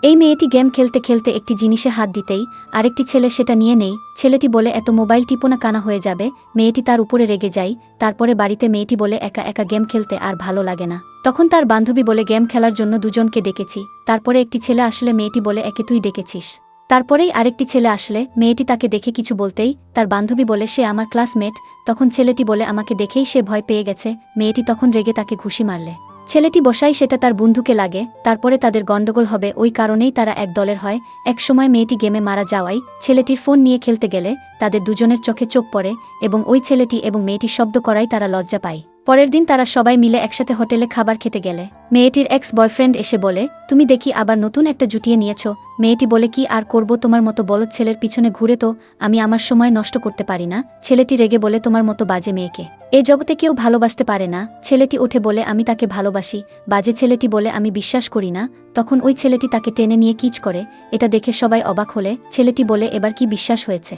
এই মেয়েটি গেম খেলতে খেলতে একটি জিনিসে হাত দিতেই আরেকটি ছেলে সেটা নিয়ে নেই। ছেলেটি বলে, এত মোবাইল টিপো না, কানা হয়ে যাবে। মেয়েটি তার উপরে রেগে যায়। তারপরে বাড়িতে মেয়েটি বলে, একা একা গেম খেলতে আর ভালো লাগে না। তখন তার বান্ধবী বলে, গেম খেলার জন্য দুজনকে ডেকেছি। তারপরে একটি ছেলে আসলে মেয়েটি বলে, একে তুই ডেকেছিস। তারপরেই আরেকটি ছেলে আসলে মেয়েটি তাকে দেখে কিছু বলতেই তার বান্ধবী বলে, সে আমার ক্লাসমেট। তখন ছেলেটি বলে, আমাকে দেখেই সে ভয় পেয়ে গেছে। মেয়েটি তখন রেগে তাকে ঘুষি মারলে ছেলেটি বসাই সেটা তার বন্ধুকে লাগে। তারপরে তাদের গন্ডগোল হবে, ওই কারণেই তারা এক দলের হয়। এক সময় মেয়েটি গেমে মারা যাওয়ায় ছেলেটির ফোন নিয়ে খেলতে গেলে তাদের দুজনের চোখে চোখ পড়ে এবং ওই ছেলেটি এবং মেয়েটি শব্দ করাই তারা লজ্জা পায়। পরের দিন তারা সবাই মিলে একসাথে হোটেলে খাবার খেতে গেলে মেয়েটির এক্স বয়ফ্রেন্ড এসে বলে, তুমি দেখি আবার নতুন একটা জুটিয়ে নিয়েছ। মেয়েটি বলে, কি আর করব, তোমার মতো বলদ ছেলের পিছনে ঘুরে তো আমি আমার সময় নষ্ট করতে পারি না। ছেলেটি রেগে বলে, তোমার মতো বাজে মেয়েকে এ জগতে কেউ ভালোবাসতে পারে না। ছেলেটি উঠে বলে, আমি তাকে ভালোবাসি। বাজে ছেলেটি বলে, আমি বিশ্বাস করি না। তখন ওই ছেলেটি তাকে টেনে নিয়ে কিচ করে। এটা দেখে সবাই অবাক হলে ছেলেটি বলে, এবার কি বিশ্বাস হয়েছে?